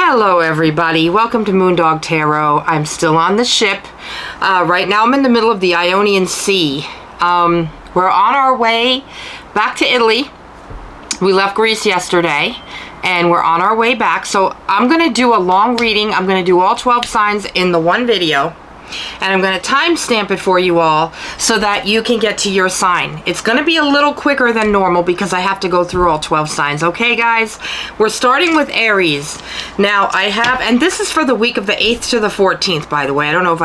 Hello everybody, welcome to Moondog Tarot. I'm still on the ship. Right now I'm in the middle of the Ionian Sea. We're on our way back to Italy. We left Greece yesterday and we're on our way back. So I'm going to do a long reading. I'm going to do all 12 signs in the one video. And I'm going to timestamp it for you all so that you can get to your sign. It's going to be a little quicker than normal because I have to go through all 12 signs. Okay, guys? We're starting with Aries. Now, I have, and this is for the week of the 8th to the 14th, by the way. I don't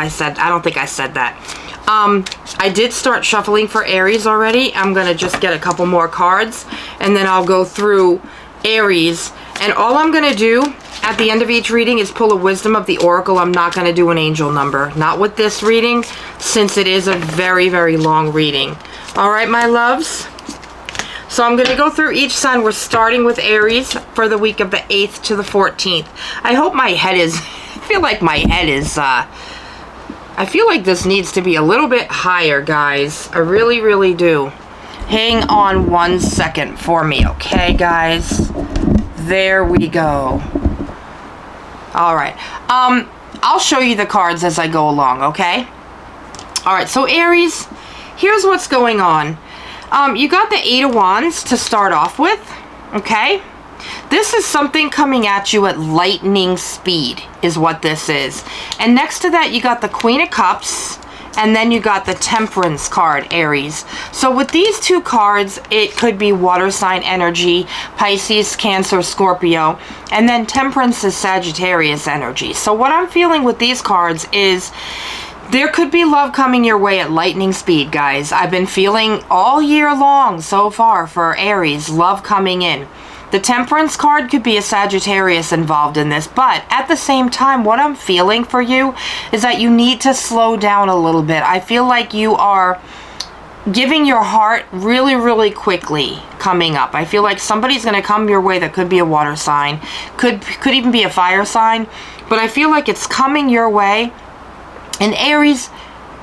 think I said that. I did start shuffling for Aries already. I'm going to just get a couple more cards, and then I'll go through Aries. And all I'm going to do at the end of each reading is pull a wisdom of the oracle. I'm not going to do an angel number. Not with this reading, since it is a very, very long reading. All right, my loves? So I'm going to go through each sign. We're starting with Aries for the week of the 8th to the 14th. I hope my head is... I feel like my head is... I feel like this needs to be a little bit higher, guys. I really, really do. Hang on 1 second for me, okay, guys? There we go. All right. I'll show you the cards as I go along, okay? All right, so Aries, here's what's going on. You got the 8 of Wands to start off with, okay? This is something coming at you at lightning speed is what this is. And next to that, you got the Queen of Cups. And then you got the Temperance card, Aries. So with these two cards, it could be water sign energy, Pisces, Cancer, Scorpio. And then Temperance is Sagittarius energy. So what I'm feeling with these cards is there could be love coming your way at lightning speed, guys. I've been feeling all year long so far for Aries, love coming in. The Temperance card could be a Sagittarius involved in this, but at the same time, what I'm feeling for you is that you need to slow down a little bit. I feel like you are giving your heart really, really quickly coming up. I feel like somebody's going to come your way that could be a water sign, could even be a fire sign, but I feel like it's coming your way. And Aries,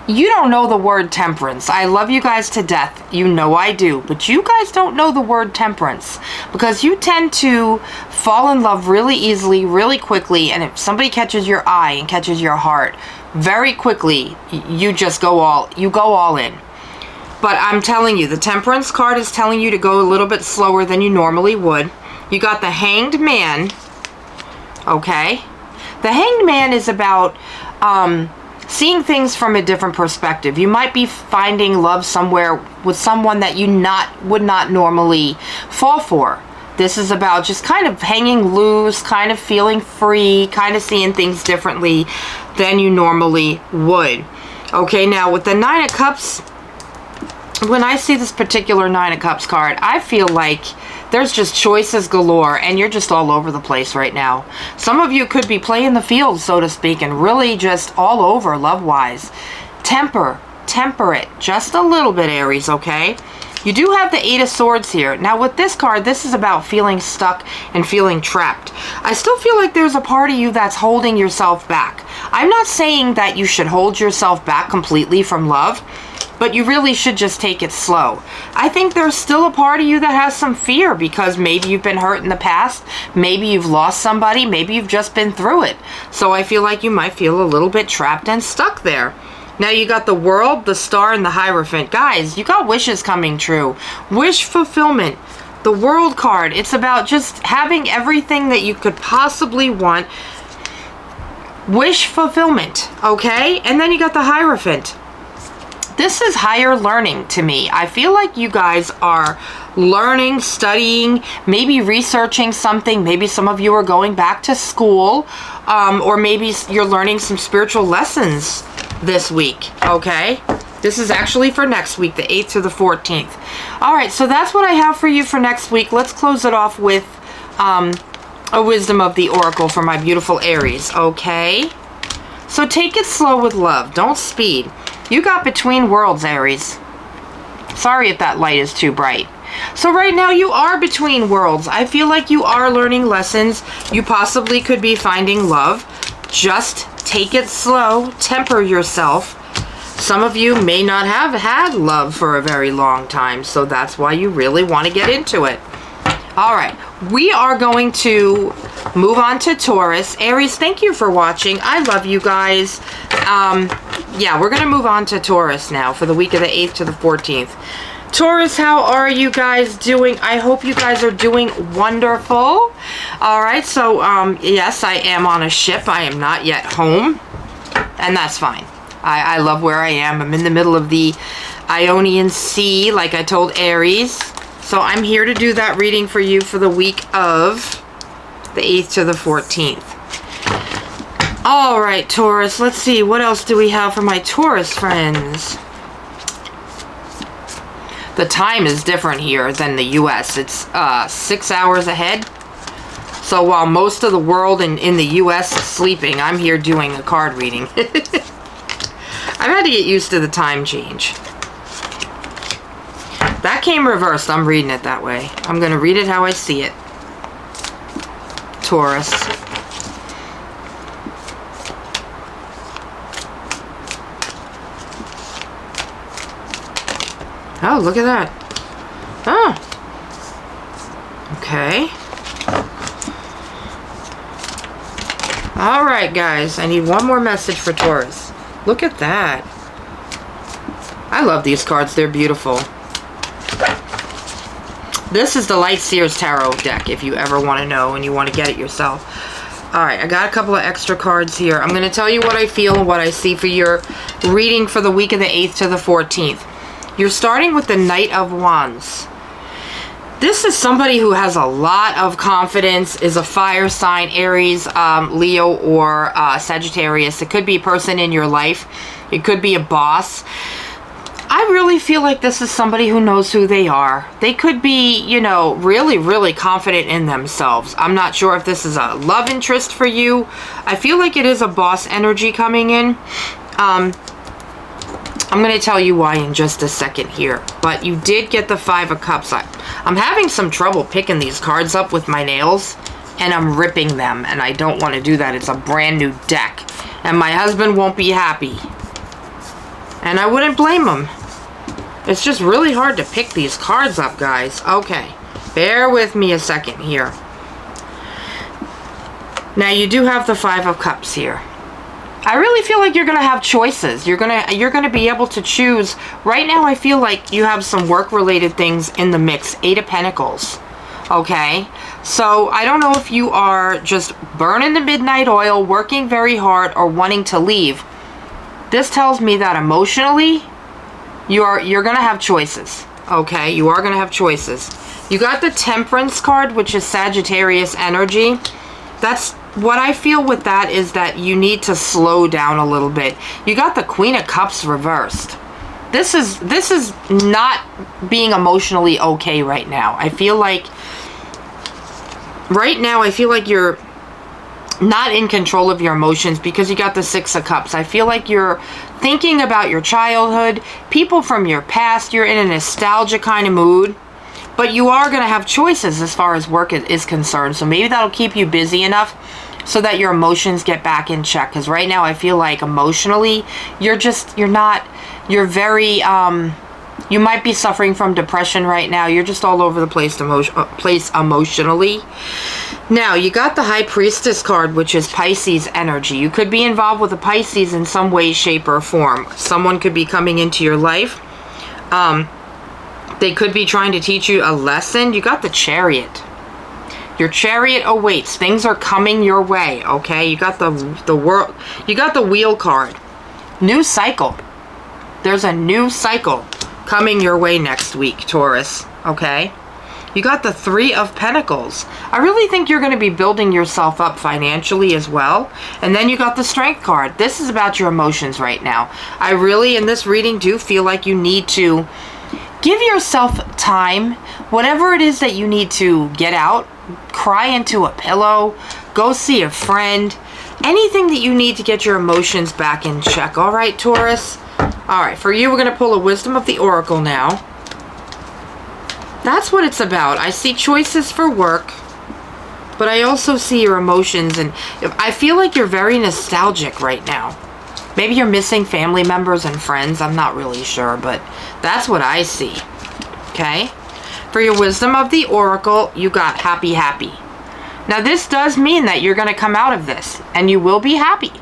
you don't know the word temperance. I love you guys to death. You know I do. But you guys don't know the word temperance because you tend to fall in love really easily, really quickly. And if somebody catches your eye and catches your heart very quickly, you just go all in. But I'm telling you, the Temperance card is telling you to go a little bit slower than you normally would. You got the Hanged Man. Okay. The Hanged Man is about, seeing things from a different perspective. You might be finding love somewhere with someone that you would not normally fall for. This is about just kind of hanging loose, kind of feeling free, kind of seeing things differently than you normally would. Okay, now with the 9 of Cups, when I see this particular 9 of Cups card, I feel like there's just choices galore, and you're just all over the place right now. Some of you could be playing the field, so to speak, and really just all over love-wise. Temper it just a little bit, Aries, okay? You do have the 8 of Swords here. Now, with this card, this is about feeling stuck and feeling trapped. I still feel like there's a part of you that's holding yourself back. I'm not saying that you should hold yourself back completely from love, but you really should just take it slow. I think there's still a part of you that has some fear because maybe you've been hurt in the past, maybe you've lost somebody, maybe you've just been through it. So I feel like you might feel a little bit trapped and stuck there. Now you got the World, the Star, and the Hierophant. Guys, you got wishes coming true. Wish fulfillment. The World card, it's about just having everything that you could possibly want. Wish fulfillment, okay? And then you got the Hierophant. This is higher learning to me. I feel like you guys are learning, studying, maybe researching something. Maybe some of you are going back to school, or maybe you're learning some spiritual lessons this week, okay? This is actually for next week, the 8th to the 14th. All right, so that's what I have for you for next week. Let's close it off with a wisdom of the oracle for my beautiful Aries, okay? So take it slow with love. Don't speed. You got between worlds, Aries. Sorry if that light is too bright. So right now you are between worlds. I feel like you are learning lessons. You possibly could be finding love. Just take it slow. Temper yourself. Some of you may not have had love for a very long time, so that's why you really want to get into it. All right, we are going to move on to Taurus. Aries, thank you for watching. I love you guys. Yeah, we're going to move on to Taurus now for the week of the 8th to the 14th. Taurus, how are you guys doing? I hope you guys are doing wonderful. All right, so yes, I am on a ship. I am not yet home, and that's fine. I love where I am. I'm in the middle of the Ionian Sea, like I told Aries. So I'm here to do that reading for you for the week of the 8th to the 14th. All right, Taurus, let's see. What else do we have for my Taurus friends? The time is different here than the U.S. It's 6 hours ahead. So while most of the world in the U.S. is sleeping, I'm here doing a card reading. I've had to get used to the time change. That came reversed. I'm reading it that way. I'm going to read it how I see it. Taurus. Oh, look at that. Oh. Okay. All right, guys. I need one more message for Taurus. Look at that. I love these cards. They're beautiful. This is the Light Seers Tarot deck, if you ever want to know and you want to get it yourself. All right, I got a couple of extra cards here. I'm going to tell you what I feel and what I see for your reading for the week of the 8th to the 14th. You're starting with the Knight of Wands. This is somebody who has a lot of confidence, is a fire sign, Aries, Leo, or Sagittarius. It could be a person in your life. It could be a boss. I really feel like this is somebody who knows who they are. They could be, you know, really, really confident in themselves. I'm not sure if this is a love interest for you. I feel like it is a boss energy coming in. I'm going to tell you why in just a second here. But you did get the 5 of Cups. I'm having some trouble picking these cards up with my nails. And I'm ripping them. And I don't want to do that. It's a brand new deck. And my husband won't be happy. And I wouldn't blame him. It's just really hard to pick these cards up, guys. Okay. Bear with me a second here. Now, you do have the 5 of Cups here. I really feel like you're going to have choices. You're going to be able to choose. Right now, I feel like you have some work-related things in the mix. 8 of Pentacles. Okay? So, I don't know if you are just burning the midnight oil, working very hard, or wanting to leave. This tells me that emotionally, you're going to have choices. Okay? You are going to have choices. You got the Temperance card, which is Sagittarius energy. That's what I feel with that is that you need to slow down a little bit. You got the Queen of Cups reversed. This is not being emotionally okay right now. I feel like right now you're not in control of your emotions because you got the 6 of Cups. I feel like you're thinking about your childhood, people from your past. You're in a nostalgia kind of mood. But you are going to have choices as far as work is concerned. So maybe that'll keep you busy enough so that your emotions get back in check. Because right now I feel like emotionally, you're very, you might be suffering from depression right now. You're just all over the place emotionally. Now, you got the High Priestess card, which is Pisces energy. You could be involved with a Pisces in some way, shape, or form. Someone could be coming into your life. They could be trying to teach you a lesson. You got the Chariot. Your Chariot awaits. Things are coming your way, okay? You got the world. You got the Wheel card. New cycle. There's a new cycle coming your way next week, Taurus, okay? You got the 3 of Pentacles. I really think you're going to be building yourself up financially as well. And then you got the Strength card. This is about your emotions right now. I really, in this reading, do feel like you need to give yourself time. Whatever it is that you need to get out, cry into a pillow, go see a friend, anything that you need to get your emotions back in check. All right, Taurus? All right, for you, we're going to pull a Wisdom of the Oracle now. That's what it's about. I see choices for work, but I also see your emotions, and I feel like you're very nostalgic right now. Maybe you're missing family members and friends. I'm not really sure, but that's what I see. Okay? For your Wisdom of the Oracle, you got happy, happy. Now, this does mean that you're going to come out of this and you will be happy.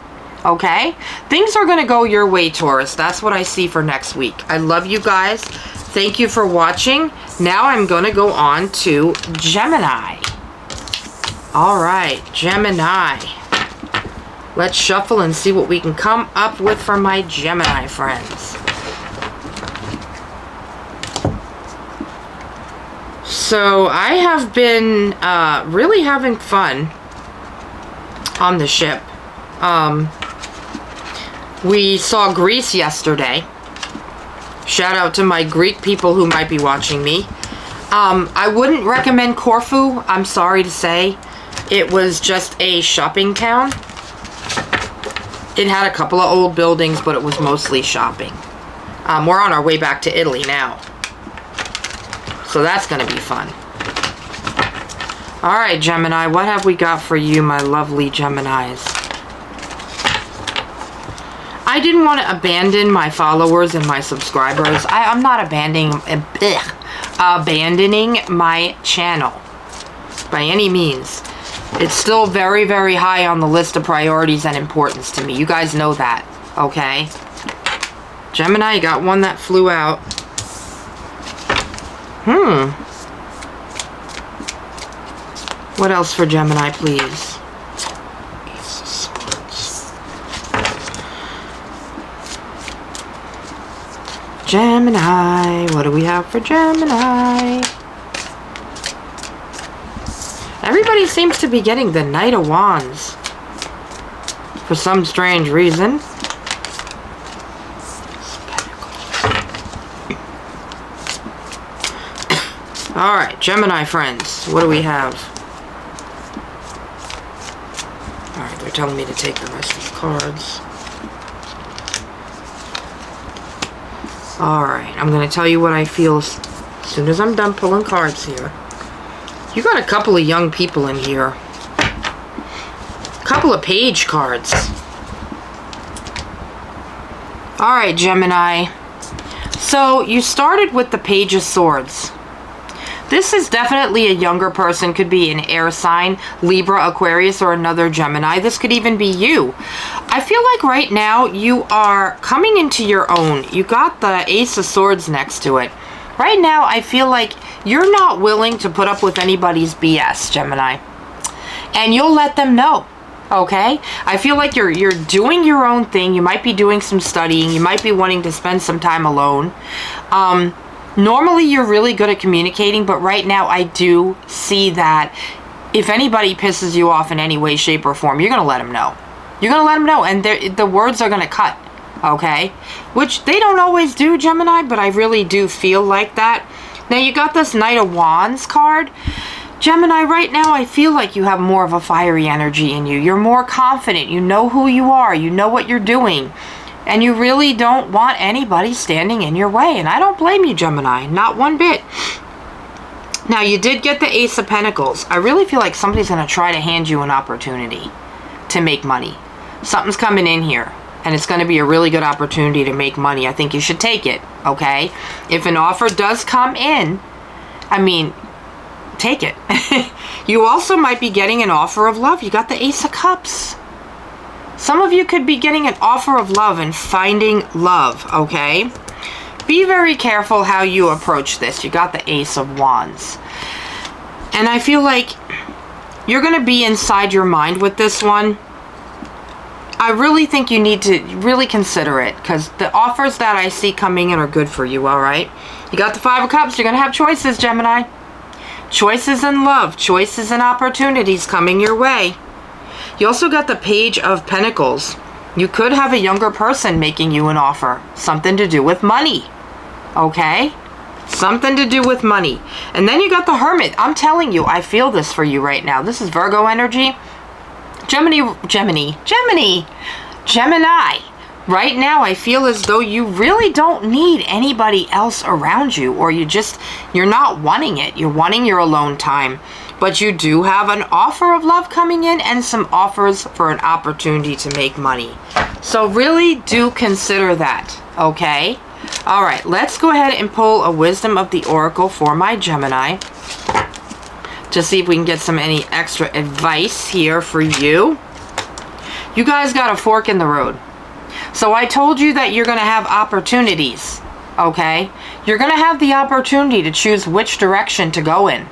Okay? Things are going to go your way, Taurus. That's what I see for next week. I love you guys. Thank you for watching. Now I'm going to go on to Gemini. All right, Gemini. Let's shuffle and see what we can come up with for my Gemini friends. So I have been really having fun on the ship. We saw Greece yesterday. Shout out to my Greek people who might be watching me. I wouldn't recommend Corfu, I'm sorry to say. It was just a shopping town. It had a couple of old buildings, but it was mostly shopping. We're on our way back to Italy now. So that's going to be fun. All right, Gemini, what have we got for you, my lovely Geminis? I didn't want to abandon my followers and my subscribers. I'm not abandoning my channel by any means. It's still very, very high on the list of priorities and importance to me. You guys know that, okay? Gemini, you got one that flew out. What else for Gemini, please? Ace of Swords. Gemini. What do we have for Gemini? Everybody seems to be getting the Knight of Wands for some strange reason. Alright, Gemini friends, what do we have? Alright, they're telling me to take the rest of the cards. Alright, I'm going to tell you what I feel as soon as I'm done pulling cards here. You got a couple of young people in here. A couple of page cards. Alright, Gemini. So, you started with the Page of Swords. This is definitely a younger person. Could be an air sign, Libra, Aquarius, or another Gemini. This could even be you. I feel like right now you are coming into your own. You got the Ace of Swords next to it. Right now, I feel like you're not willing to put up with anybody's BS, Gemini. And you'll let them know, okay? I feel like you're doing your own thing. You might be doing some studying. You might be wanting to spend some time alone. Normally, you're really good at communicating, but right now, I do see that if anybody pisses you off in any way, shape, or form, you're going to let them know. You're going to let them know, and the words are going to cut. Okay, which they don't always do, Gemini, but I really do feel like that. Now, you got this Knight of Wands card. Gemini, right now, I feel like you have more of a fiery energy in you. You're more confident. You know who you are. You know what you're doing. And you really don't want anybody standing in your way. And I don't blame you, Gemini. Not one bit. Now, you did get the Ace of Pentacles. I really feel like somebody's going to try to hand you an opportunity to make money. Something's coming in here. And it's going to be a really good opportunity to make money. I think you should take it, okay? If an offer does come in, I mean, take it. You also might be getting an offer of love. You got the Ace of Cups. Some of you could be getting an offer of love and finding love, okay? Be very careful how you approach this. You got the Ace of Wands. And I feel like you're going to be inside your mind with this one. I really think you need to really consider it, because the offers that I see coming in are good for you, all right? You got the Five of Cups. You're going to have choices, Gemini. Choices in love. Choices and opportunities coming your way. You also got the Page of Pentacles. You could have a younger person making you an offer. Something to do with money. Okay? Something to do with money. And then you got the Hermit. I'm telling you, I feel this for you right now. This is Virgo energy. Gemini. Right now, I feel as though you really don't need anybody else around you, or you're not wanting it. You're wanting your alone time. But you do have an offer of love coming in and some offers for an opportunity to make money. So really do consider that, okay? All right, let's go ahead and pull a Wisdom of the Oracle for my Gemini to see if we can get any extra advice here for you. You guys got a fork in the road. So I told you that you're going to have opportunities, okay? You're going to have the opportunity to choose which direction to go in,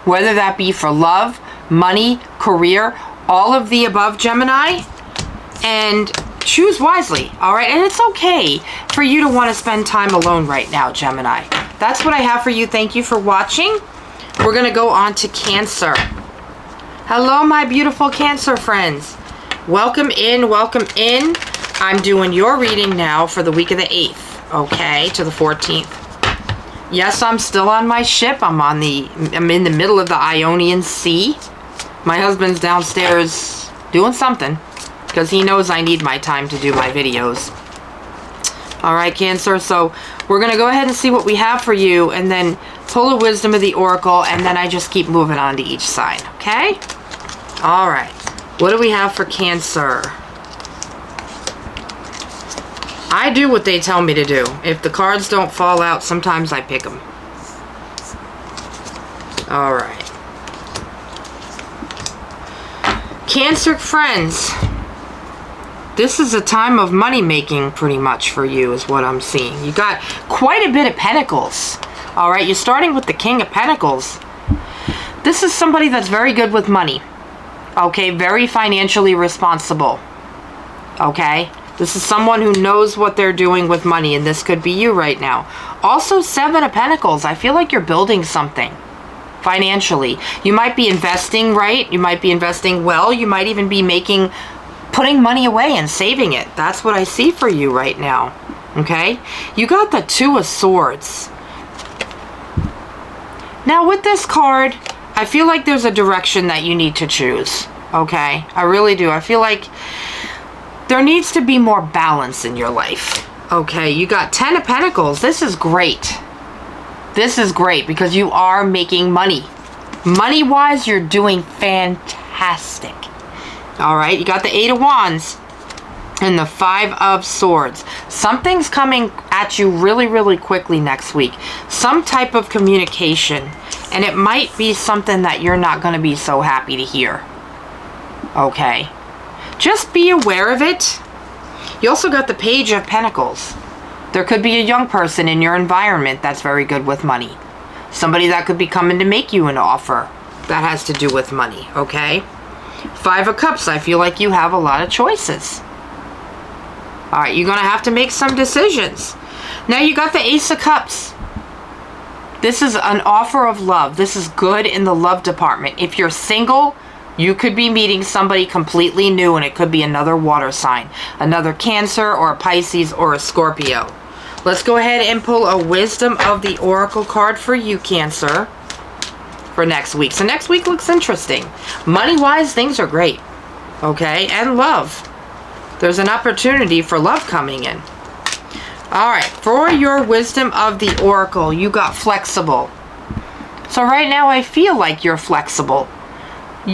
whether that be for love, money, career, all of the above, Gemini, and choose wisely, all right? And it's okay for you to want to spend time alone right now, Gemini. That's what I have for you. Thank you for watching. We're going to go on to Cancer. Hello, my beautiful Cancer friends. Welcome in, welcome in. I'm doing your reading now for the week of the 8th, okay, to the 14th. Yes, I'm still on my ship. I'm in the middle of the Ionian Sea. My husband's downstairs doing something because he knows I need my time to do my videos. All right, Cancer, so we're going to go ahead and see what we have for you and then pull a wisdom of the oracle, and then I just keep moving on to each sign, okay? All right. What do we have for Cancer? I do what they tell me to do. If the cards don't fall out, sometimes I pick them. All right. Cancer friends, this is a time of money making pretty much for you is what I'm seeing. You got quite a bit of pentacles. All right, you're starting with the King of Pentacles. This is somebody that's very good with money. Okay, very financially responsible. Okay, this is someone who knows what they're doing with money, and this could be you right now. Also, 7 of Pentacles. I feel like you're building something financially. You might be investing, right? You might be investing well. You might even be putting money away and saving it. That's what I see for you right now. Okay, you got the 2 of Swords. Now, with this card, I feel like there's a direction that you need to choose, okay? I really do. I feel like there needs to be more balance in your life, okay? You got 10 of Pentacles. This is great. This is great because you are making money. Money-wise, you're doing fantastic. All right, you got the 8 of Wands and the 5 of Swords. Something's coming at you really, really quickly next week. Some type of communication. And it might be something that you're not going to be so happy to hear. Okay. Just be aware of it. You also got the Page of Pentacles. There could be a young person in your environment that's very good with money. Somebody that could be coming to make you an offer that has to do with money. Okay. 5 of Cups. I feel like you have a lot of choices. All right. You're going to have to make some decisions. Now you got the Ace of Cups. This is an offer of love. This is good in the love department. If you're single, you could be meeting somebody completely new, and it could be another water sign, another Cancer or a Pisces or a Scorpio. Let's go ahead and pull a Wisdom of the Oracle card for you, Cancer, for next week. So next week looks interesting. Money-wise, things are great, okay? And love. There's an opportunity for love coming in. All right, for your Wisdom of the Oracle, you got flexible. So right now, I feel like you're flexible.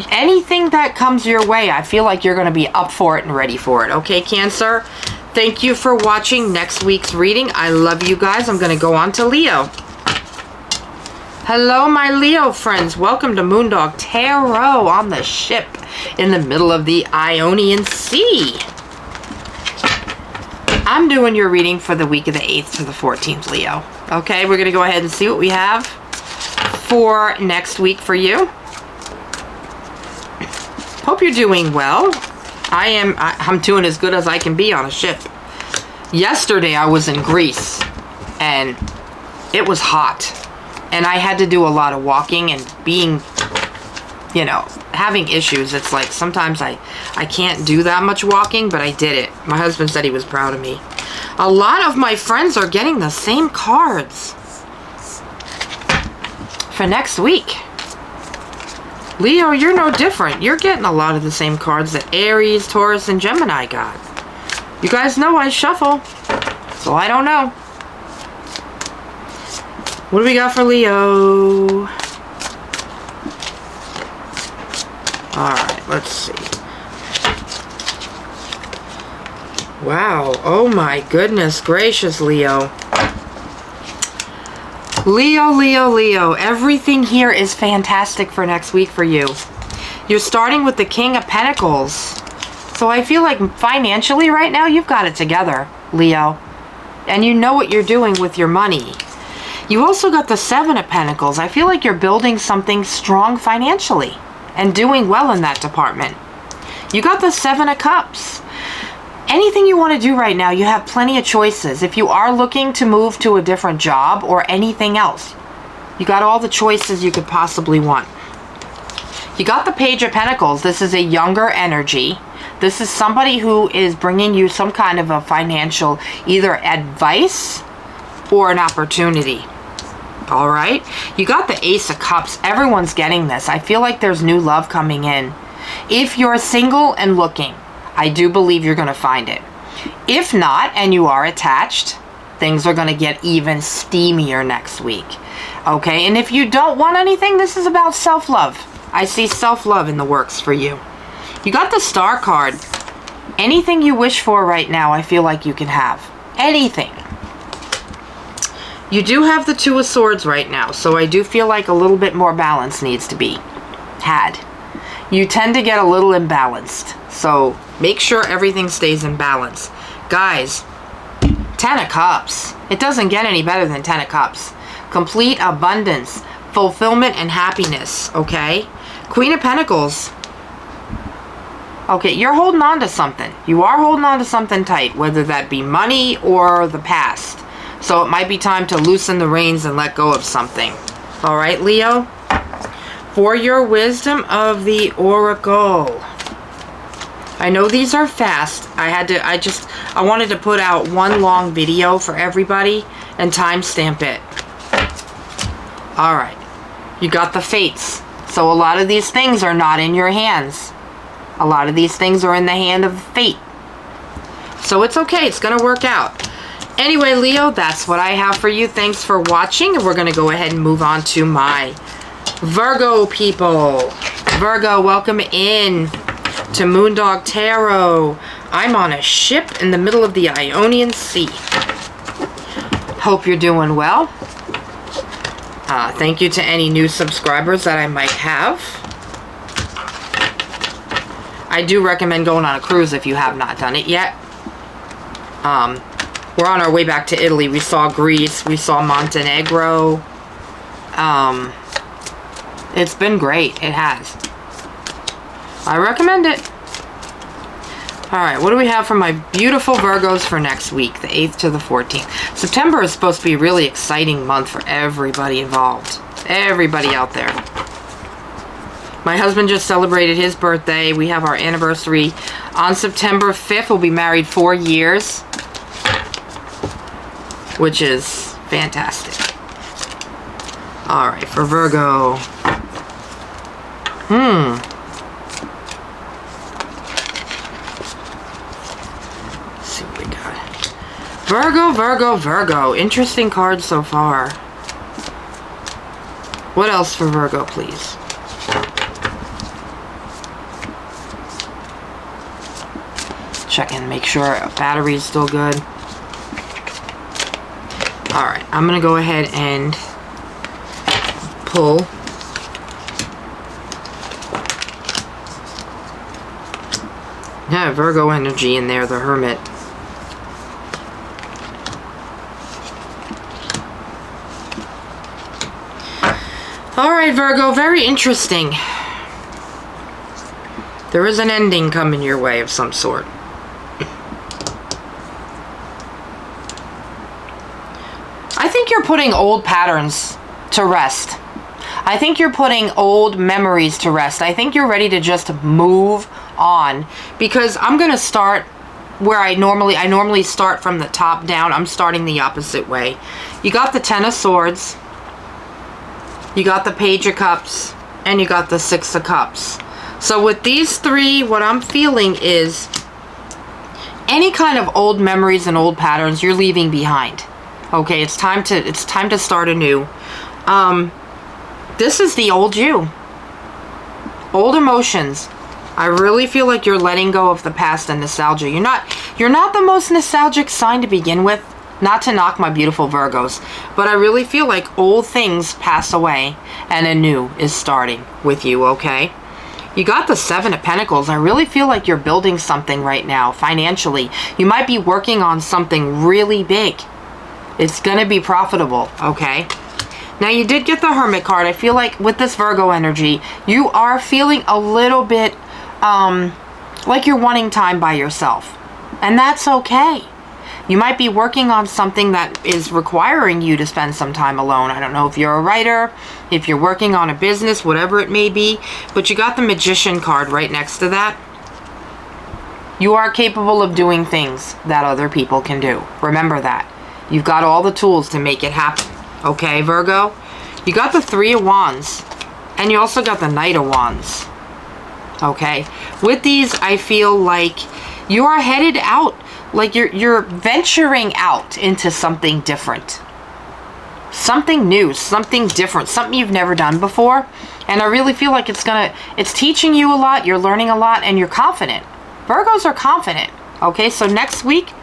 Anything that comes your way, I feel like you're going to be up for it and ready for it. Okay, Cancer? Thank you for watching next week's reading. I love you guys. I'm going to go on to Leo. Hello, my Leo friends. Welcome to Moondog Tarot on the ship in the middle of the Ionian Sea. I'm doing your reading for the week of the 8th to the 14th, Leo. Okay, we're going to go ahead and see what we have for next week for you. Hope you're doing well. I'm doing as good as I can be on a ship. Yesterday, I was in Greece, and it was hot. And I had to do a lot of walking and being, you know, having issues. It's like sometimes I can't do that much walking, but I did it. My husband said he was proud of me. A lot of my friends are getting the same cards for next week. Leo, you're no different. You're getting a lot of the same cards that Aries, Taurus, and Gemini got. You guys know I shuffle, so I don't know. What do we got for Leo? Alright, let's see. Wow. Oh my goodness gracious, Leo. Leo, Leo, Leo. Everything here is fantastic for next week for you. You're starting with the King of Pentacles. So I feel like financially right now, you've got it together, Leo. And you know what you're doing with your money. You also got the Seven of Pentacles. I feel like you're building something strong financially and doing well in that department. You got the Seven of Cups. Anything you want to do right now, you have plenty of choices. If you are looking to move to a different job or anything else, you got all the choices you could possibly want. You got the Page of Pentacles. This is a younger energy. This is somebody who is bringing you some kind of a financial, either advice or an opportunity. All right. You got the Ace of Cups. Everyone's getting this. I feel like there's new love coming in. If you're single and looking, I do believe you're going to find it. If not, and you are attached, things are going to get even steamier next week. Okay. And if you don't want anything, this is about self-love. I see self-love in the works for you. You got the Star card. Anything you wish for right now, I feel like you can have. Anything. You do have the Two of Swords right now, so I do feel like a little bit more balance needs to be had. You tend to get a little imbalanced, so make sure everything stays in balance. Guys, Ten of Cups. It doesn't get any better than Ten of Cups. Complete abundance, fulfillment, and happiness, okay? Queen of Pentacles. Okay, you're holding on to something. You are holding on to something tight, whether that be money or the past. So it might be time to loosen the reins and let go of something. All right, Leo? For your wisdom of the Oracle. I know these are fast. I wanted to put out one long video for everybody and timestamp it. All right. You got the Fates. So a lot of these things are not in your hands. A lot of these things are in the hand of fate. So it's okay. It's going to work out. Anyway, Leo, that's what I have for you. Thanks for watching. And we're going to go ahead and move on to my Virgo people. Virgo, welcome in to Moondog Tarot. I'm on a ship in the middle of the Ionian Sea. Hope you're doing well. Thank you to any new subscribers that I might have. I do recommend going on a cruise if you have not done it yet. We're on our way back to Italy. We saw Greece. We saw Montenegro. It's been great. It has. I recommend it. Alright, what do we have for my beautiful Virgos for next week? The 8th to the 14th. September is supposed to be a really exciting month for everybody involved. Everybody out there. My husband just celebrated his birthday. We have our anniversary on September 5th. We'll be married 4 years. Which is fantastic. Alright, for Virgo. Let's see what we got. Virgo, Virgo, Virgo. Interesting card so far. What else for Virgo, please? Check in, make sure battery's still good. Alright, I'm going to go ahead and pull Virgo energy in there, the Hermit. Alright, Virgo, very interesting. There is an ending coming your way of some sort. I think you're putting old patterns to rest. I think you're putting old memories to rest. I think you're ready to just move on, because I'm going to start where I normally start from the top down. I'm starting the opposite way. You got the Ten of Swords, you got the Page of Cups, and you got the Six of Cups. So with these three, what I'm feeling is any kind of old memories and old patterns you're leaving behind. Okay, it's time to start anew. This is the old you. Old emotions. I really feel like you're letting go of the past and nostalgia. You're not the most nostalgic sign to begin with. Not to knock my beautiful Virgos, but I really feel like old things pass away and a new is starting with you, okay? You got the Seven of Pentacles. I really feel like you're building something right now financially. You might be working on something really big. It's going to be profitable, okay? Now, you did get the Hermit card. I feel like with this Virgo energy, you are feeling a little bit like you're wanting time by yourself. And that's okay. You might be working on something that is requiring you to spend some time alone. I don't know if you're a writer, if you're working on a business, whatever it may be. But you got the Magician card right next to that. You are capable of doing things that other people can do. Remember that. You've got all the tools to make it happen. Okay, Virgo? You got the Three of Wands. And you also got the Knight of Wands. Okay? With these, I feel like you are headed out. Like you're venturing out into something different. Something new, something different, something you've never done before. And I really feel like it's teaching you a lot, you're learning a lot, and you're confident. Virgos are confident. Okay, so next week,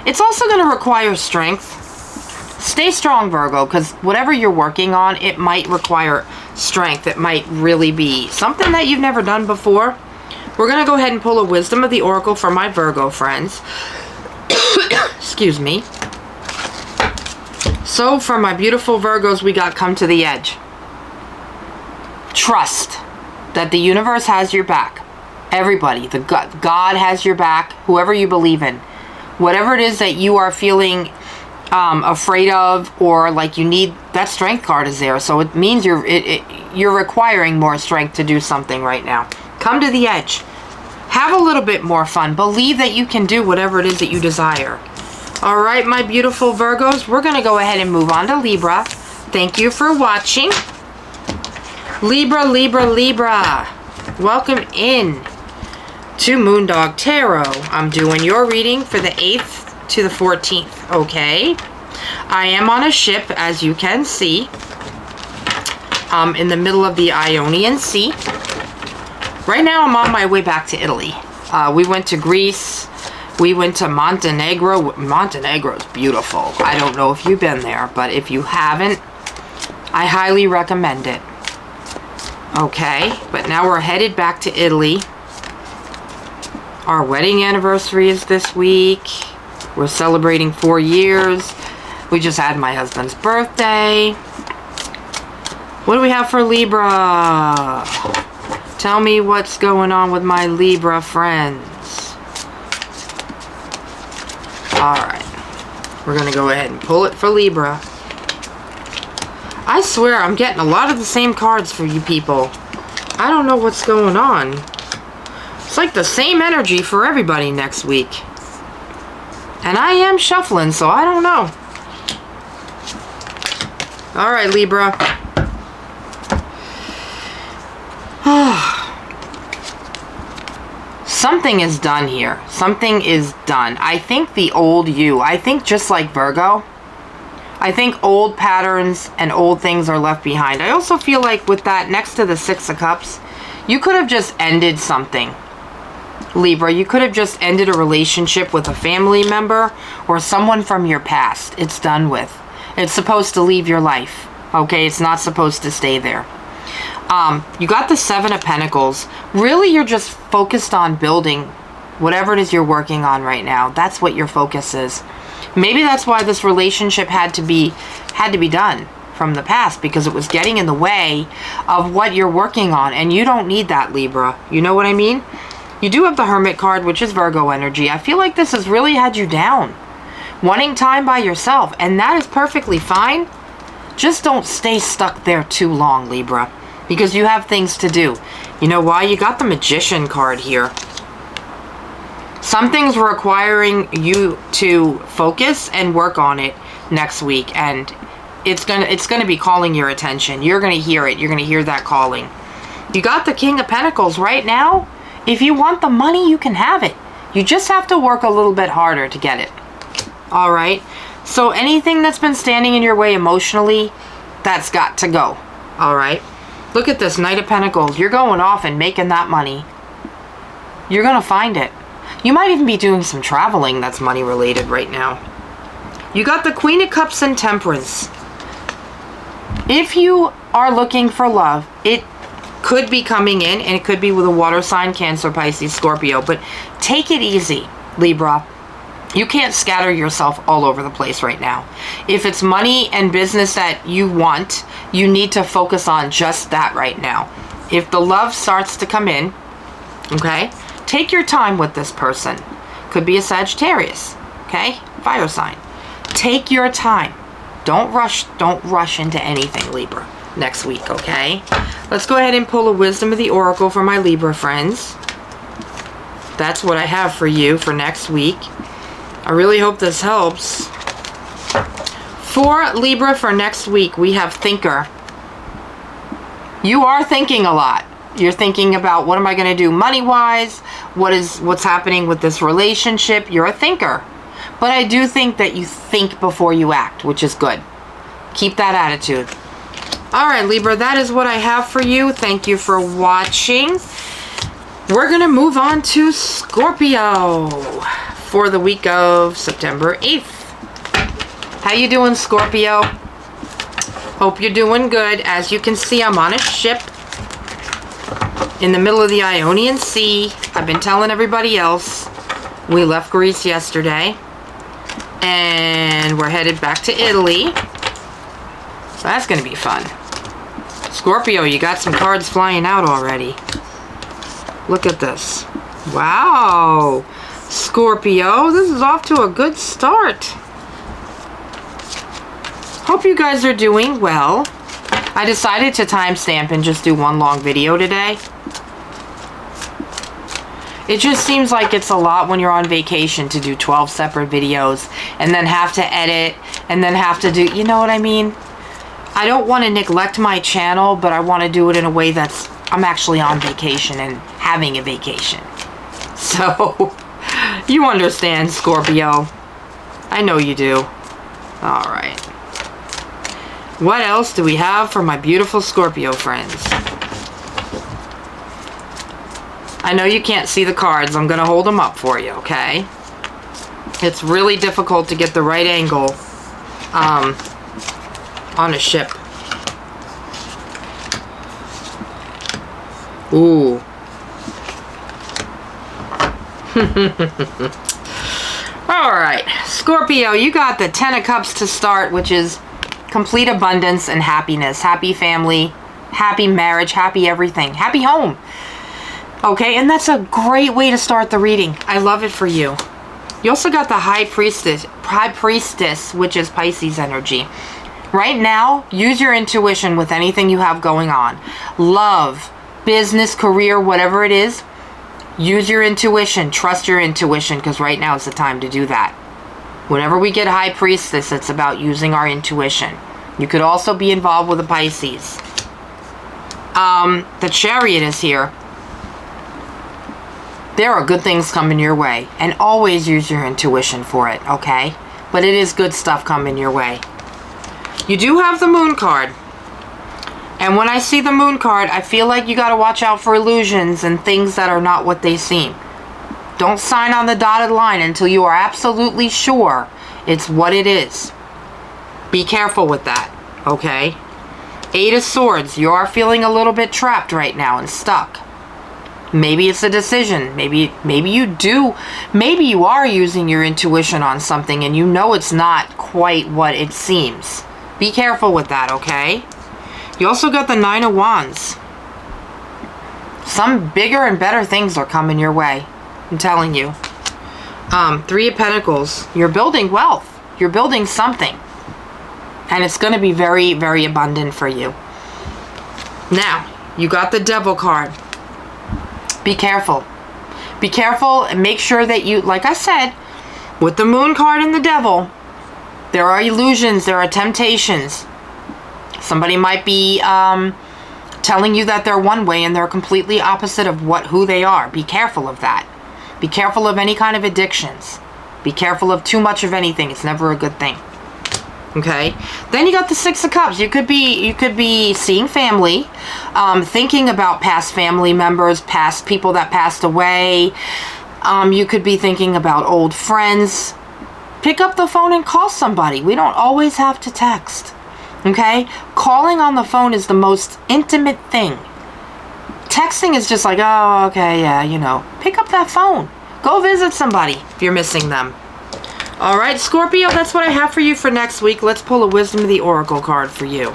it's also going to require strength. Stay strong, Virgo, because whatever you're working on, it might require strength. It might really be something that you've never done before. We're going to go ahead and pull a Wisdom of the Oracle for my Virgo friends. Excuse me. So for my beautiful Virgos, we got Come to the Edge. Trust that the universe has your back. Everybody, God has your back, whoever you believe in. Whatever it is that you are feeling afraid of, or like you need, that strength card is there. So it means you're requiring more strength to do something right now. Come to the edge. Have a little bit more fun. Believe that you can do whatever it is that you desire. All right, my beautiful Virgos, we're going to go ahead and move on to Libra. Thank you for watching. Libra, Libra, Libra. Welcome in to Moondog Tarot. I'm doing your reading for the 8th to the 14th, okay? I am on a ship, as you can see, in the middle of the Ionian Sea. Right now, I'm on my way back to Italy. We went to Greece. We went to Montenegro. Montenegro's beautiful. I don't know if you've been there, but if you haven't, I highly recommend it. Okay, but now we're headed back to Italy. Our wedding anniversary is this week. We're celebrating 4 years. We just had my husband's birthday. What do we have for Libra? Tell me what's going on with my Libra friends. Alright. We're going to go ahead and pull it for Libra. I swear I'm getting a lot of the same cards for you people. I don't know what's going on. It's like the same energy for everybody next week. And I am shuffling, so I don't know. Alright, Libra. Something is done here. Something is done. I think the old you, I think just like Virgo, I think old patterns and old things are left behind. I also feel like with that next to the Six of Cups, you could have just ended something. Libra, you could have just ended a relationship with a family member or someone from your past. It's done with. It's supposed to leave your life. Okay, it's not supposed to stay there. You got the Seven of Pentacles. Really, you're just focused on building whatever it is you're working on right now. That's what your focus is. Maybe that's why this relationship had to be done from the past, because it was getting in the way of what you're working on, and you don't need that, Libra. You know what I mean? You do have the Hermit card, which is Virgo energy. I feel like this has really had you down, wanting time by yourself, and that is perfectly fine. Just don't stay stuck there too long, Libra, because you have things to do. You know why? You got the Magician card here. Something's requiring you to focus and work on it next week, and it's gonna be calling your attention. You're gonna hear it. You're gonna hear that calling. You got the King of Pentacles right now. If you want the money, you can have it. You just have to work a little bit harder to get it. All right. So anything that's been standing in your way emotionally, that's got to go. All right. Look at this Knight of Pentacles. You're going off and making that money. You're going to find it. You might even be doing some traveling that's money related right now. You got the Queen of Cups and Temperance. If you are looking for love, it could be coming in, and it could be with a water sign, Cancer, Pisces, Scorpio. But take it easy, Libra. You can't scatter yourself all over the place right now. If it's money and business that you want, you need to focus on just that right now. If the love starts to come in, okay, take your time with this person. Could be a Sagittarius, okay, fire sign. Take your time. Don't rush into anything, Libra, next week, okay? Let's go ahead and pull a Wisdom of the Oracle for my Libra friends. That's what I have for you for next week. I really hope this helps. For Libra for next week, we have Thinker. You are thinking a lot. You're thinking about, what am I going to do money-wise? What's happening with this relationship? You're a thinker. But I do think that you think before you act, which is good. Keep that attitude. All right, Libra, that is what I have for you. Thank you for watching. We're going to move on to Scorpio for the week of September 8th. How you doing, Scorpio? Hope you're doing good. As you can see, I'm on a ship in the middle of the Ionian Sea. I've been telling everybody else. We left Greece yesterday, and we're headed back to Italy. So that's going to be fun. Scorpio, you got some cards flying out already. Look at this. Wow. Scorpio, this is off to a good start. Hope you guys are doing well. I decided to timestamp and just do one long video today. It just seems like it's a lot when you're on vacation to do 12 separate videos and then have to edit and then have to do, you know what I mean? I don't want to neglect my channel, but I want to do it in a way that's, I'm actually on vacation and having a vacation. So, you understand, Scorpio. I know you do. All right. What else do we have for my beautiful Scorpio friends? I know you can't see the cards. I'm going to hold them up for you, okay? It's really difficult to get the right angle on a ship. Ooh. Alright, Scorpio, you got the Ten of Cups to start, which is complete abundance and happiness. Happy family, happy marriage, happy everything, happy home. Okay, and that's a great way to start the reading. I love it for you. You also got the High Priestess, which is Pisces energy. Right now, use your intuition with anything you have going on. Love, business, career, whatever it is. Use your intuition. Trust your intuition, because right now is the time to do that. Whenever we get High Priestess, it's about using our intuition. You could also be involved with the Pisces. The Chariot is here. There are good things coming your way. And always use your intuition for it, okay? But it is good stuff coming your way. You do have the Moon card. And when I see the Moon card, I feel like you got to watch out for illusions and things that are not what they seem. Don't sign on the dotted line until you are absolutely sure it's what it is. Be careful with that, okay? Eight of Swords. You are feeling a little bit trapped right now and stuck. Maybe it's a decision. Maybe you do. Maybe you are using your intuition on something and you know it's not quite what it seems. Be careful with that, okay? You also got the Nine of Wands. Some bigger and better things are coming your way. I'm telling you. Three of Pentacles. You're building wealth. You're building something. And it's going to be very, very abundant for you. Now, you got the Devil card. Be careful. Be careful and make sure that you, like I said, with the Moon card and the Devil, there are illusions, there are temptations. Somebody might be telling you that they're one way and they're completely opposite of who they are. Be careful of that. Be careful of any kind of addictions. Be careful of too much of anything. It's never a good thing. Okay? Then you got the Six of Cups. You could be seeing family, thinking about past family members, past people that passed away. You could be thinking about old friends. Pick up the phone and call somebody. We don't always have to text. Okay? Calling on the phone is the most intimate thing. Texting is just like, oh, okay, yeah, you know. Pick up that phone. Go visit somebody if you're missing them. All right, Scorpio, that's what I have for you for next week. Let's pull a Wisdom of the Oracle card for you.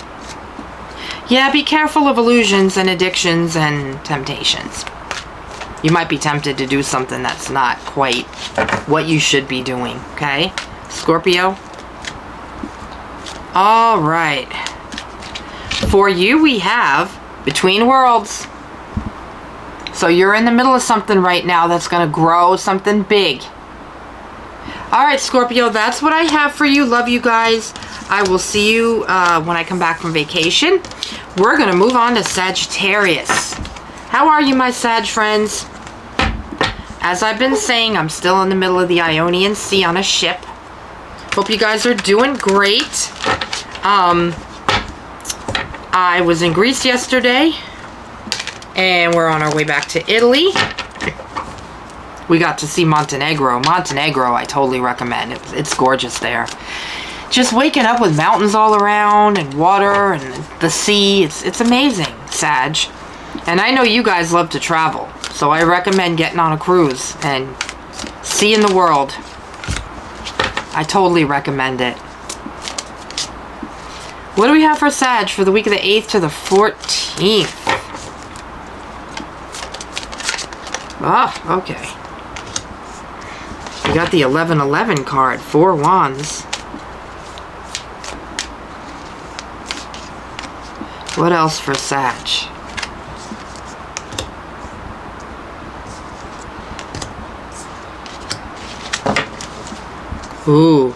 Yeah, be careful of illusions and addictions and temptations. You might be tempted to do something that's not quite what you should be doing, okay? Scorpio? All right. For you, we have Between Worlds. So you're in the middle of something right now that's going to grow, something big. All right, Scorpio, that's what I have for you. Love you guys. I will see you when I come back from vacation. We're going to move on to Sagittarius. How are you, my Sag friends? As I've been saying, I'm still in the middle of the Ionian Sea on a ship. Hope you guys are doing great. I was in Greece yesterday, and we're on our way back to Italy. We got to see Montenegro. Montenegro, I totally recommend. It's gorgeous there. Just waking up with mountains all around and water and the sea. It's amazing, Sag. And I know you guys love to travel, so I recommend getting on a cruise and seeing the world. I totally recommend it. What do we have for Sag for the week of the 8th to the 14th? Ah, okay. We got the 1111 card, 4 Wands. What else for Sag? Ooh.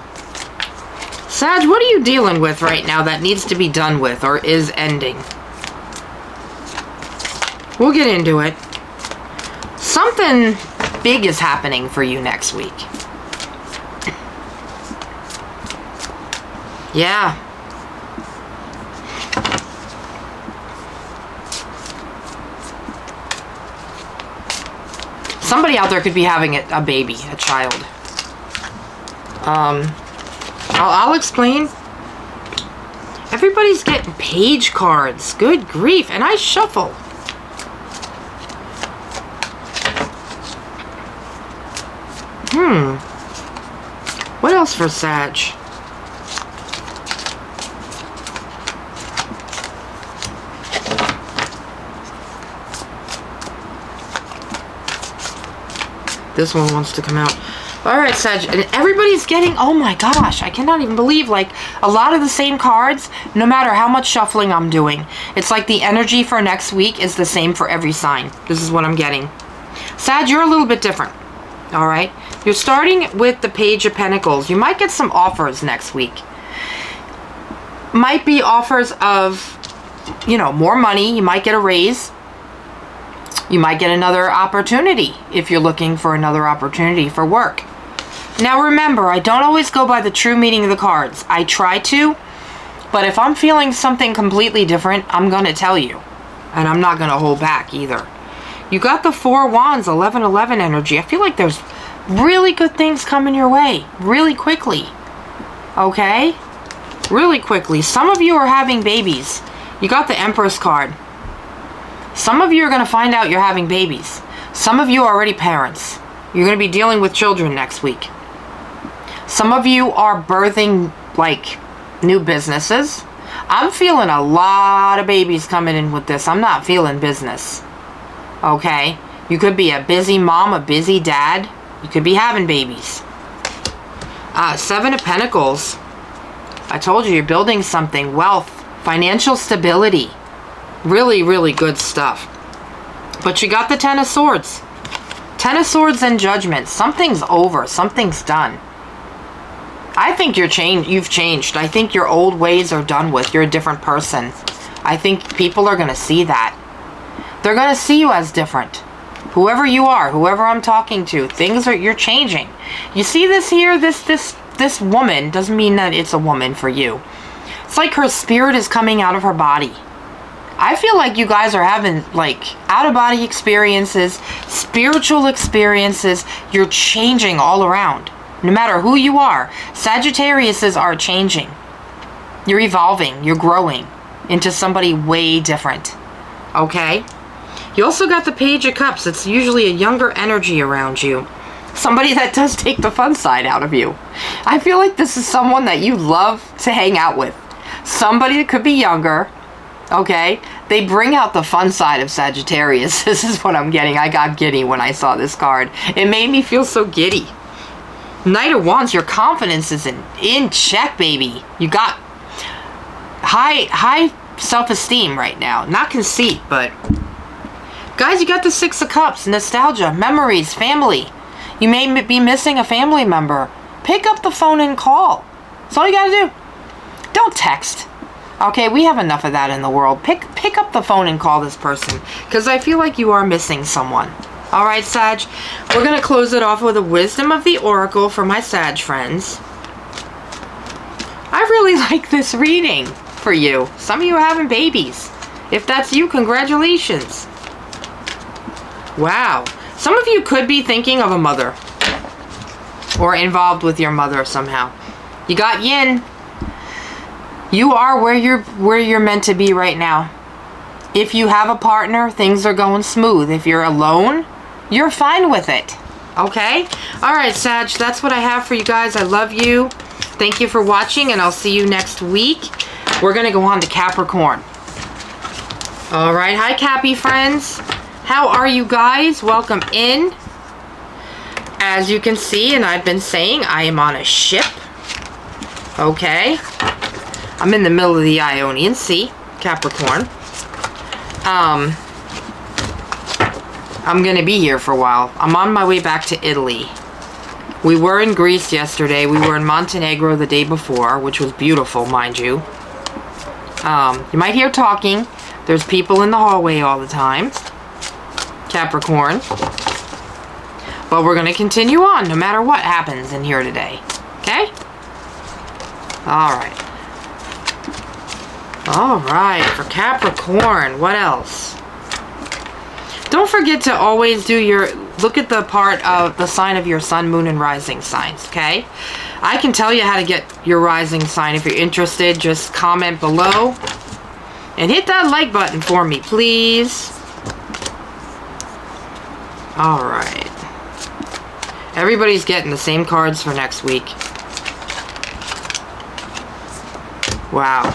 Sag, what are you dealing with right now that needs to be done with or is ending? We'll get into it. Something big is happening for you next week. Yeah. Somebody out there could be having a baby, a child. I'll explain. Everybody's getting page cards. Good grief. And I shuffle. What else for Sag? This one wants to come out. Alright, Sag. And everybody's getting, oh my gosh, I cannot even believe, like, a lot of the same cards, no matter how much shuffling I'm doing. It's like the energy for next week is the same for every sign. This is what I'm getting. Sag, you're a little bit different. Alright? You're starting with the Page of Pentacles. You might get some offers next week. Might be offers of, you know, more money. You might get a raise. You might get another opportunity if you're looking for another opportunity for work. Now remember, I don't always go by the true meaning of the cards. I try to, but if I'm feeling something completely different, I'm going to tell you. And I'm not going to hold back either. You got the 4 Wands, 1111 energy. I feel like there's really good things coming your way really quickly. Okay? Really quickly. Some of you are having babies. You got the Empress card. Some of you are going to find out you're having babies. Some of you are already parents. You're going to be dealing with children next week. Some of you are birthing, like, new businesses. I'm feeling a lot of babies coming in with this. I'm not feeling business. Okay? You could be a busy mom, a busy dad. You could be having babies. 7 of Pentacles. I told you, you're building something. Wealth. Financial stability. Really, really good stuff. But you got the 10 of Swords. 10 of Swords and Judgment. Something's over. Something's done. I think you've changed. I think your old ways are done with. You're a different person. I think people are going to see that. They're going to see you as different. Whoever you are, whoever I'm talking to, you're changing. You see this here, this woman, doesn't mean that it's a woman for you. It's like her spirit is coming out of her body. I feel like you guys are having, like, out-of-body experiences, spiritual experiences. You're changing all around. No matter who you are, Sagittariuses are changing. You're evolving. You're growing into somebody way different. Okay? You also got the Page of Cups. It's usually a younger energy around you. Somebody that does take the fun side out of you. I feel like this is someone that you love to hang out with. Somebody that could be younger. Okay? They bring out the fun side of Sagittarius. This is what I'm getting. I got giddy when I saw this card. It made me feel so giddy. Knight of Wands, your confidence is in check, baby. You got high self-esteem right now. Not conceit, but... Guys, you got the Six of Cups. Nostalgia, memories, family. You may be missing a family member. Pick up the phone and call. That's all you gotta do. Don't text. Okay, we have enough of that in the world. Pick up the phone and call this person, because I feel like you are missing someone. All right, Sag, we're going to close it off with a Wisdom of the Oracle for my Sag friends. I really like this reading for you. Some of you are having babies. If that's you, congratulations. Wow. Some of you could be thinking of a mother or involved with your mother somehow. You got Yin. You are where you're meant to be right now. If you have a partner, things are going smooth. If you're alone, you're fine with it. Okay? All right, Sag, that's what I have for you guys. I love you. Thank you for watching, and I'll see you next week. We're going to go on to Capricorn. All right. Hi, Cappy friends. How are you guys? Welcome in. As you can see, and I've been saying, I am on a ship. Okay? I'm in the middle of the Ionian Sea, Capricorn. I'm going to be here for a while. I'm on my way back to Italy. We were in Greece yesterday. We were in Montenegro the day before, which was beautiful, mind you. You might hear talking. There's people in the hallway all the time. Capricorn. But we're going to continue on no matter what happens in here today. Okay? Alright. Alright, for Capricorn, what else? Don't forget to always look at the part of the sign of your sun, moon, and rising signs, okay? I can tell you how to get your rising sign. If you're interested, just comment below. And hit that like button for me, please. Alright. Everybody's getting the same cards for next week. Wow.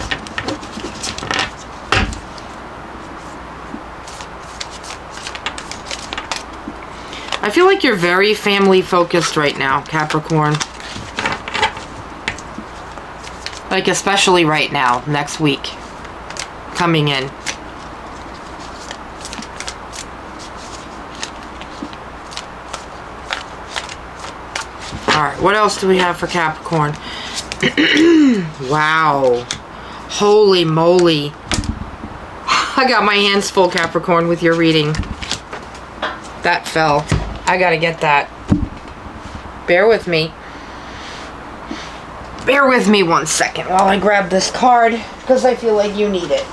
I feel like you're very family focused right now, Capricorn. Like especially right now, next week. Coming in. Alright, what else do we have for Capricorn? Wow. Holy moly. I got my hands full, Capricorn, with your reading. That fell. I gotta get that. Bear with me. Bear with me 1 second while I grab this card, because I feel like you need it.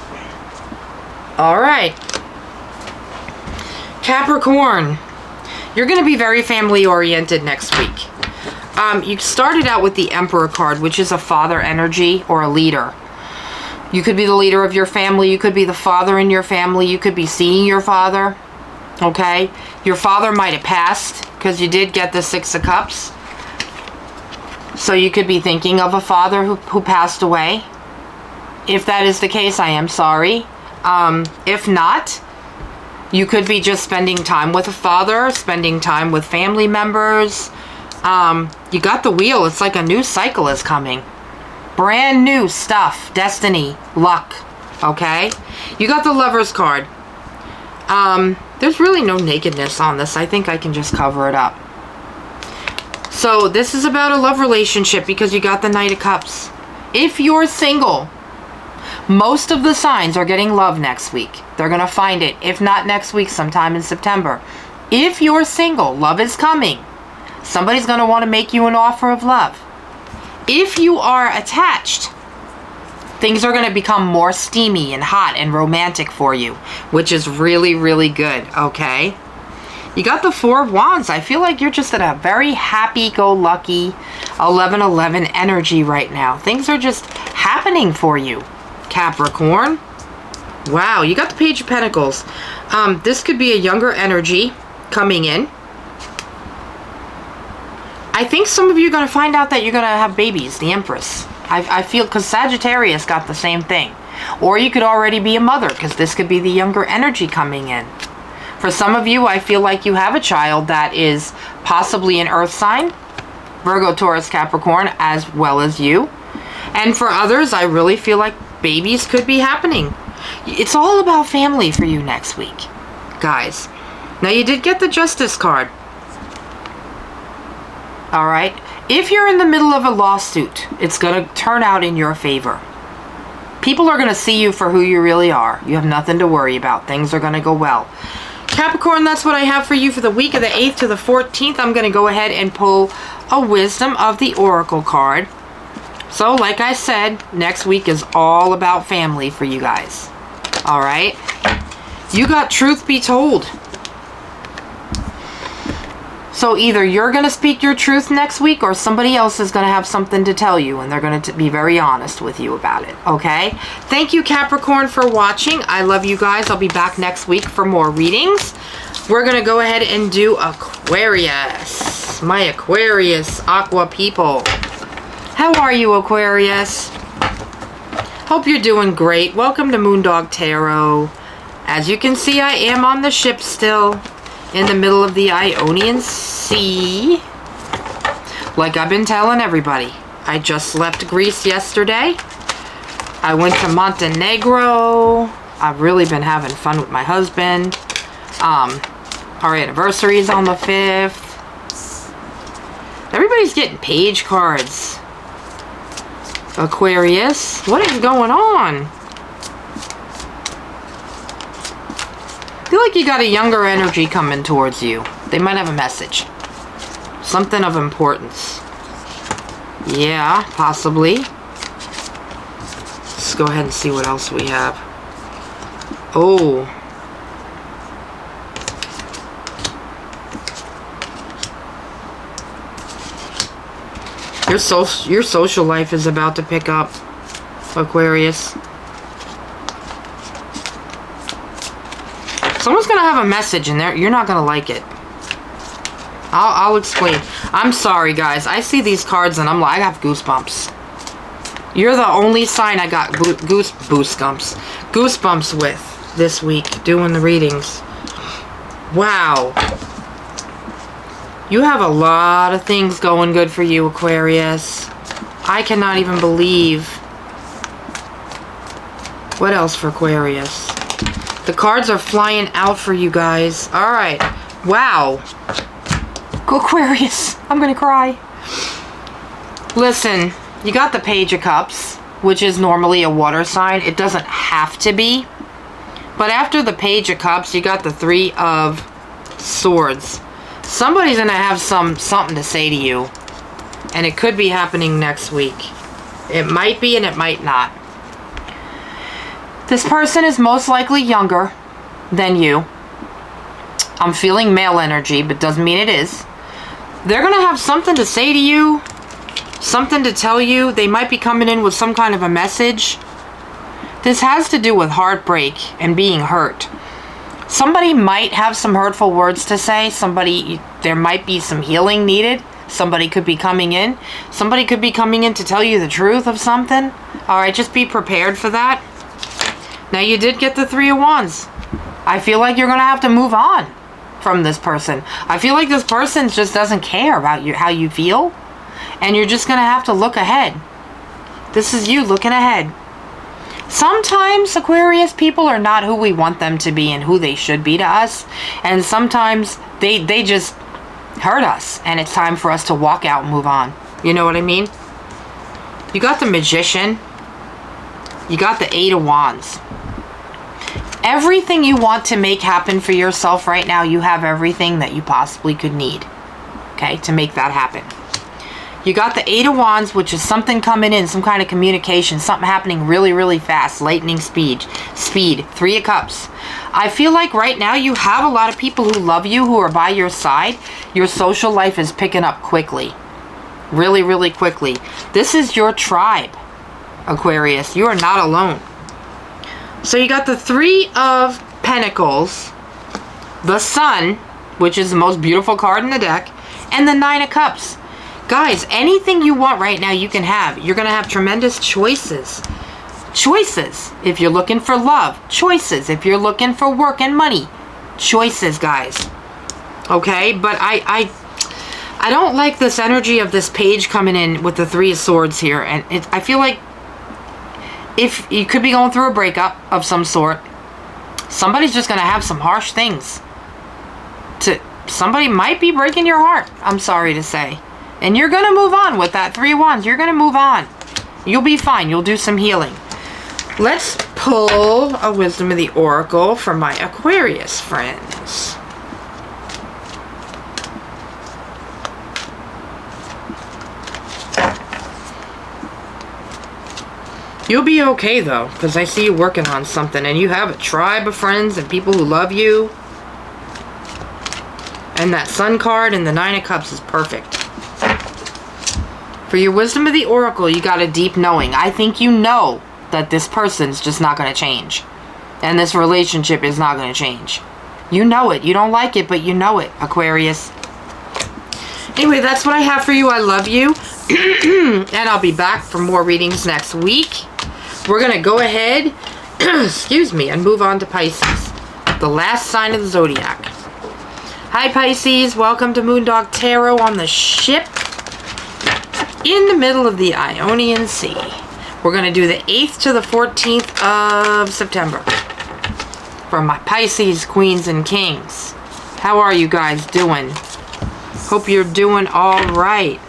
Alright. Capricorn. You're going to be very family oriented next week. You started out with the Emperor card, which is a father energy or a leader. You could be the leader of your family. You could be the father in your family. You could be seeing your father. Okay? Your father might have passed, because you did get the Six of Cups. So you could be thinking of a father who passed away. If that is the case, I am sorry. If not, you could be just spending time with a father, spending time with family members. You got the Wheel. It's like a new cycle is coming. Brand new stuff. Destiny. Luck. Okay? You got the Lover's card. There's really no nakedness on this. I think I can just cover it up. So, this is about a love relationship because you got the Knight of Cups. If you're single, most of the signs are getting love next week. They're going to find it. If not next week, sometime in September. If you're single, love is coming. Somebody's going to want to make you an offer of love. If you are attached, things are going to become more steamy and hot and romantic for you, which is really, really good, okay? You got the Four of Wands. I feel like you're just in a very happy-go-lucky 11-11 energy right now. Things are just happening for you, Capricorn. Wow, you got the Page of Pentacles. This could be a younger energy coming in. I think some of you are going to find out that you're going to have babies, the Empress. I feel, because Sagittarius got the same thing. Or you could already be a mother, because this could be the younger energy coming in. For some of you, I feel like you have a child that is possibly an earth sign, Virgo, Taurus, Capricorn, as well as you. And for others, I really feel like babies could be happening. It's all about family for you next week, guys. Now, you did get the Justice card. All right. If you're in the middle of a lawsuit, it's going to turn out in your favor. People are going to see you for who you really are. You have nothing to worry about. Things are going to go well. Capricorn, that's what I have for you for the week of the 8th to the 14th. I'm going to go ahead and pull a Wisdom of the Oracle card. So, like I said, next week is all about family for you guys. All right? You got Truth Be Told. So either you're going to speak your truth next week, or somebody else is going to have something to tell you, and they're going to be very honest with you about it, okay? Thank you, Capricorn, for watching. I love you guys. I'll be back next week for more readings. We're going to go ahead and do Aquarius. My Aquarius Aqua people. How are you, Aquarius? Hope you're doing great. Welcome to Moondog Tarot. As you can see, I am on the ship still, in the middle of the Ionian Sea. Like I've been telling everybody, I just left Greece yesterday. I went to Montenegro. I've really been having fun with my husband. Our anniversary is on the 5th. Everybody's getting page cards. Aquarius, what is going on? I feel like you got a younger energy coming towards you. They might have a message. Something of importance. Yeah, possibly. Let's go ahead and see what else we have. Oh. Your social life is about to pick up, Aquarius. Someone's going to have a message in there. You're not going to like it. I'll explain. I'm sorry, guys. I see these cards and I'm like, I have goosebumps. You're the only sign I got goosebumps with this week doing the readings. Wow. You have a lot of things going good for you, Aquarius. I cannot even believe. What else for Aquarius? The cards are flying out for you guys. Alright. Wow. Go Aquarius. I'm going to cry. Listen, you got the Page of Cups, which is normally a water sign. It doesn't have to be. But after the Page of Cups, you got the Three of Swords. Somebody's going to have something to say to you. And it could be happening next week. It might be and it might not. This person is most likely younger than you. I'm feeling male energy, but doesn't mean it is. They're going to have something to say to you. Something to tell you. They might be coming in with some kind of a message. This has to do with heartbreak and being hurt. Somebody might have some hurtful words to say. There might be some healing needed. Somebody could be coming in. Somebody could be coming in to tell you the truth of something. Alright, just be prepared for that. Now, you did get the Three of Wands. I feel like you're going to have to move on from this person. I feel like this person just doesn't care about you, how you feel. And you're just going to have to look ahead. This is you looking ahead. Sometimes, Aquarius, people are not who we want them to be and who they should be to us. And sometimes they just hurt us. And it's time for us to walk out and move on. You know what I mean? You got the Magician. You got the Eight of Wands. Everything you want to make happen for yourself right now, you have everything that you possibly could need, okay, to make that happen. You got the Eight of Wands, which is something coming in, some kind of communication, something happening really, really fast, lightning speed. Three of Cups. I feel like right now you have a lot of people who love you, who are by your side. Your social life is picking up quickly. Really, really quickly. This is your tribe, Aquarius. You are not alone. So you got the Three of Pentacles, the Sun, which is the most beautiful card in the deck, and the Nine of Cups. Guys, anything you want right now, you can have. You're going to have tremendous choices. Choices if you're looking for love. Choices if you're looking for work and money. Choices, guys. Okay, but I don't like this energy of this page coming in with the Three of Swords here. And I feel like if you could be going through a breakup of some sort, somebody's just going to have some harsh things. Somebody might be breaking your heart, I'm sorry to say. And you're going to move on with that Three of Wands. You're going to move on. You'll be fine. You'll do some healing. Let's pull a Wisdom of the Oracle for my Aquarius friends. You'll be okay, though, because I see you working on something. And you have a tribe of friends and people who love you. And that Sun card and the Nine of Cups is perfect. For your Wisdom of the Oracle, you got a deep knowing. I think you know that this person's just not going to change. And this relationship is not going to change. You know it. You don't like it, but you know it, Aquarius. Anyway, that's what I have for you. I love you. And I'll be back for more readings next week. We're going to go ahead, excuse me, and move on to Pisces, the last sign of the zodiac. Hi, Pisces. Welcome to Moondog Tarot on the ship in the middle of the Ionian Sea. We're going to do the 8th to the 14th of September. For my Pisces, Queens, and Kings. How are you guys doing? Hope you're doing all right.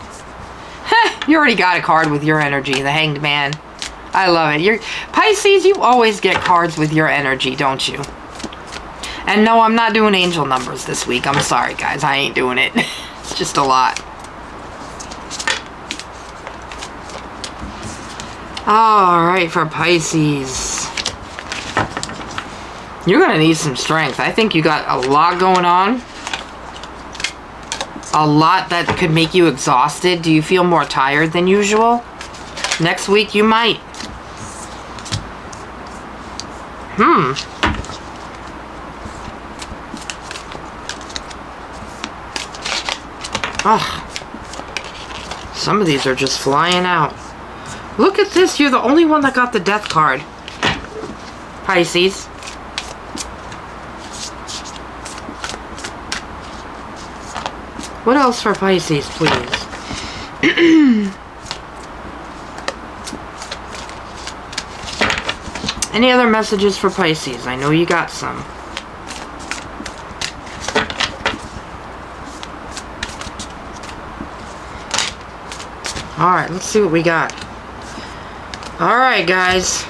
You already got a card with your energy, the Hanged Man. I love it. Pisces, you always get cards with your energy, don't you? And no, I'm not doing angel numbers this week. I'm sorry, guys. I ain't doing it. It's just a lot. Alright, for Pisces. You're going to need some strength. I think you got a lot going on. A lot that could make you exhausted. Do you feel more tired than usual? Next week you might. Oh, some of these are just flying out. Look at this. You're the only one that got the Death card. Pisces. What else for Pisces, please? Any other messages for Pisces? I know you got some. Alright, let's see what we got. Alright, guys.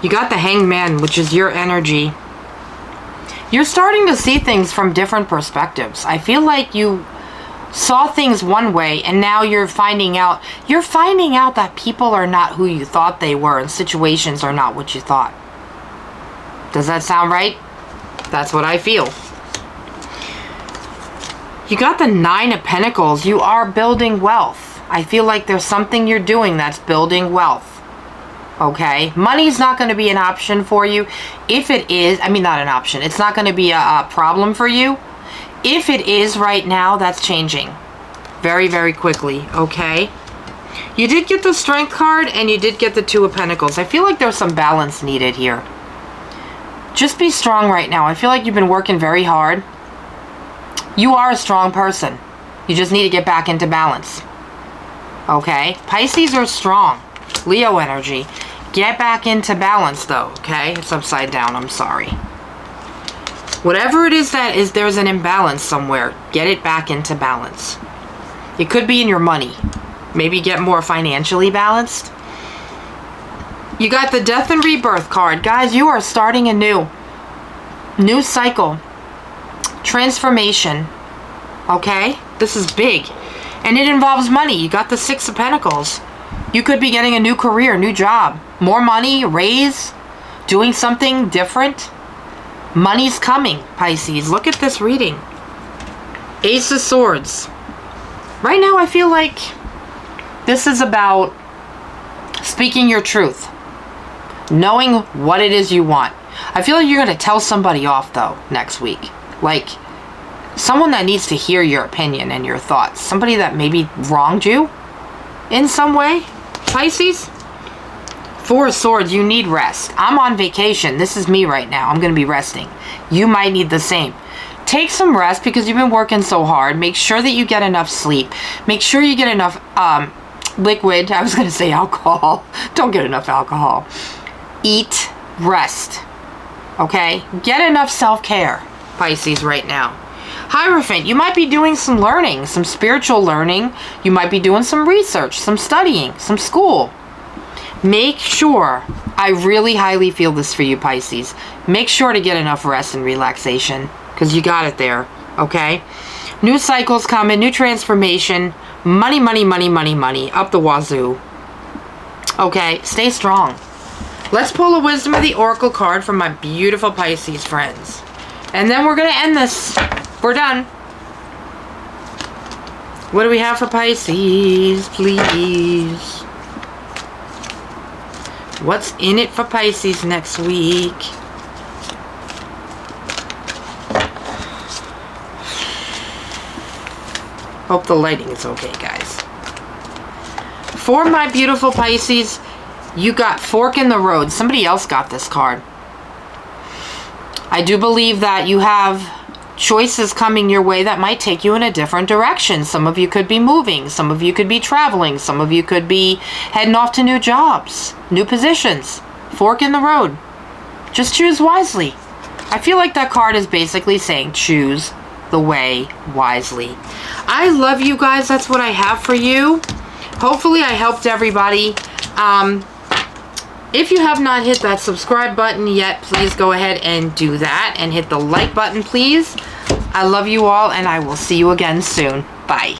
You got the Hanged Man, which is your energy. You're starting to see things from different perspectives. I feel like you saw things one way and now you're finding out that people are not who you thought they were and situations are not what you thought. Does that sound right? That's what I feel. You got the Nine of Pentacles. You are building wealth. I feel like there's something you're doing that's building wealth. Okay? Money's not going to be an option for you. If it is, I mean not an option. It's not going to be a problem for you. If it is right now, that's changing. Very, very quickly. Okay? You did get the Strength card and you did get the Two of Pentacles. I feel like there's some balance needed here. Just be strong right now. I feel like you've been working very hard. You are a strong person. You just need to get back into balance. Okay? Pisces are strong. Leo energy. Get back into balance though, okay? It's upside down, I'm sorry. Whatever it is that is, there's an imbalance somewhere. Get it back into balance. It could be in your money. Maybe get more financially balanced. You got the Death and Rebirth card. Guys, you are starting a new cycle. Transformation. Okay? This is big. And it involves money. You got the Six of Pentacles. You could be getting a new career, new job. More money, raise, doing something different. Money's coming, Pisces. Look at this reading. Ace of Swords. Right now, I feel like this is about speaking your truth. Knowing what it is you want. I feel like you're going to tell somebody off, though, next week. Like, someone that needs to hear your opinion and your thoughts. Somebody that maybe wronged you in some way. Pisces? Four of Swords, you need rest. I'm on vacation. This is me right now. I'm going to be resting. You might need the same. Take some rest because you've been working so hard. Make sure that you get enough sleep. Make sure you get enough liquid. I was going to say alcohol. Don't get enough alcohol. Eat, rest. Okay? Get enough self-care, Pisces, right now. Hierophant, you might be doing some learning, some spiritual learning. You might be doing some research, some studying, some school. Make sure, I really highly feel this for you, Pisces. Make sure to get enough rest and relaxation because you got it there, okay? New cycles coming, new transformation. Money, money, money, money, money. Up the wazoo. Okay, stay strong. Let's pull a Wisdom of the Oracle card from my beautiful Pisces friends. And then we're going to end this. We're done. What do we have for Pisces, please? What's in it for Pisces next week? Hope the lighting is okay, guys. For my beautiful Pisces, you got fork in the road. Somebody else got this card. I do believe that you have choices coming your way that might take you in a different direction. Some of you could be moving. Some of you could be traveling. Some of you could be heading off to new jobs, new positions. Fork in the road. Just choose wisely. I feel like that card is basically saying choose the way wisely. I love you guys. That's what I have for you. Hopefully I helped everybody. If you have not hit that subscribe button yet, please go ahead and do that. And hit the like button, please. I love you all, and I will see you again soon. Bye.